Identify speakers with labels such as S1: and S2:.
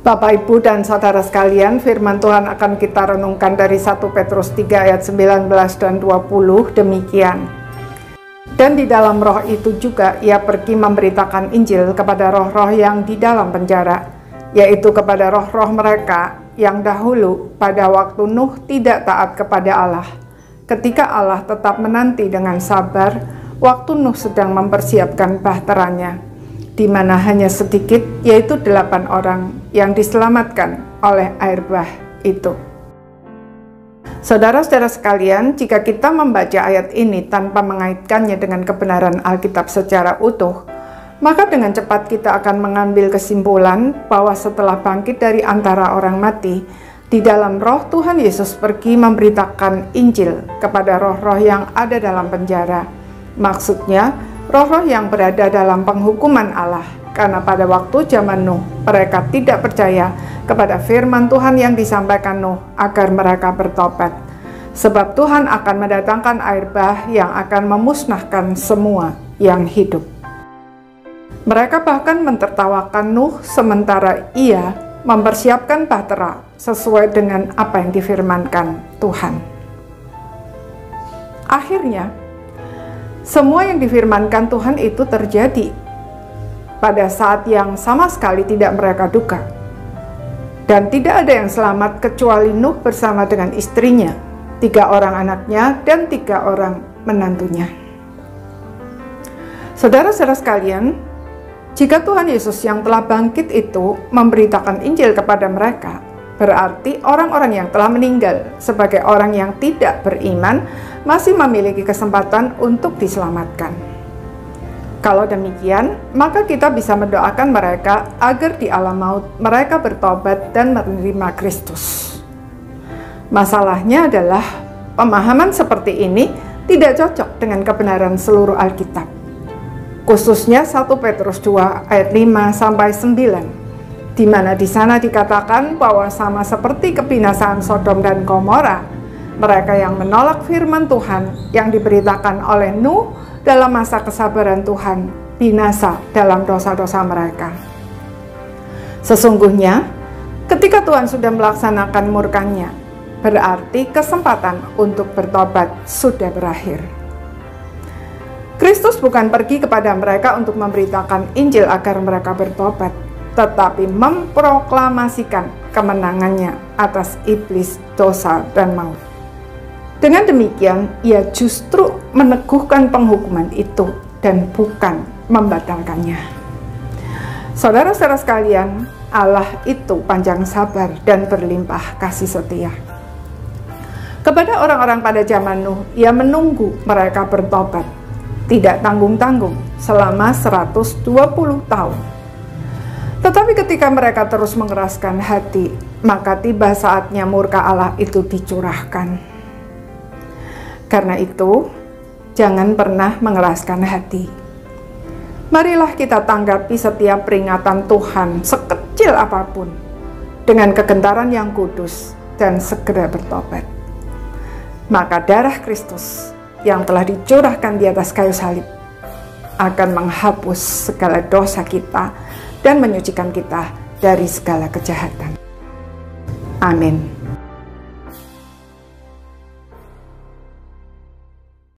S1: Bapak, Ibu, dan saudara sekalian, firman Tuhan akan kita renungkan dari 1 Petrus 3 ayat 19 dan 20 demikian. Dan di dalam roh itu juga ia pergi memberitakan Injil kepada roh-roh yang di dalam penjara, yaitu kepada roh-roh mereka yang dahulu pada waktu Nuh tidak taat kepada Allah, ketika Allah tetap menanti dengan sabar waktu Nuh sedang mempersiapkan bahteranya, di mana hanya sedikit, yaitu 8 orang yang diselamatkan oleh air bah itu. Saudara-saudara sekalian, jika kita membaca ayat ini tanpa mengaitkannya dengan kebenaran Alkitab secara utuh, maka dengan cepat kita akan mengambil kesimpulan bahwa setelah bangkit dari antara orang mati, di dalam roh Tuhan Yesus pergi memberitakan Injil kepada roh-roh yang ada dalam penjara. Maksudnya, roh-roh yang berada dalam penghukuman Allah, karena pada waktu zaman Nuh, mereka tidak percaya kepada firman Tuhan yang disampaikan Nuh agar mereka bertobat. Sebab Tuhan akan mendatangkan air bah yang akan memusnahkan semua yang hidup. Mereka bahkan mentertawakan Nuh sementara ia mempersiapkan bahtera sesuai dengan apa yang difirmankan Tuhan. Akhirnya, semua yang difirmankan Tuhan itu terjadi pada saat yang sama sekali tidak mereka duga. Dan tidak ada yang selamat kecuali Nuh bersama dengan istrinya, 3 orang anaknya, dan 3 orang menantunya. Saudara-saudara sekalian, jika Tuhan Yesus yang telah bangkit itu memberitakan Injil kepada mereka, berarti orang-orang yang telah meninggal sebagai orang yang tidak beriman masih memiliki kesempatan untuk diselamatkan. Kalau demikian, maka kita bisa mendoakan mereka agar di alam maut mereka bertobat dan menerima Kristus. Masalahnya adalah pemahaman seperti ini tidak cocok dengan kebenaran seluruh Alkitab. Khususnya 1 Petrus 2 ayat 5-9, di mana di sana dikatakan bahwa sama seperti kebinasaan Sodom dan Gomora, mereka yang menolak firman Tuhan yang diberitakan oleh Nuh dalam masa kesabaran Tuhan binasa dalam dosa-dosa mereka. Sesungguhnya, ketika Tuhan sudah melaksanakan murkanya, berarti kesempatan untuk bertobat sudah berakhir. Kristus bukan pergi kepada mereka untuk memberitakan Injil agar mereka bertobat, tetapi memproklamasikan kemenangannya atas iblis, dosa, dan maut. Dengan demikian, ia justru meneguhkan penghukuman itu dan bukan membatalkannya. Saudara-saudara sekalian, Allah itu panjang sabar dan berlimpah kasih setia. Kepada orang-orang pada zaman Nuh, ia menunggu mereka bertobat, tidak tanggung-tanggung selama 120 tahun. Tetapi ketika mereka terus mengeraskan hati, maka tiba saatnya murka Allah itu dicurahkan. Karena itu, jangan pernah mengeraskan hati. Marilah kita tanggapi setiap peringatan Tuhan sekecil apapun dengan kegentaran yang kudus dan segera bertobat. Maka darah Kristus yang telah dicurahkan di atas kayu salib akan menghapus segala dosa kita dan menyucikan kita dari segala kejahatan. Amin.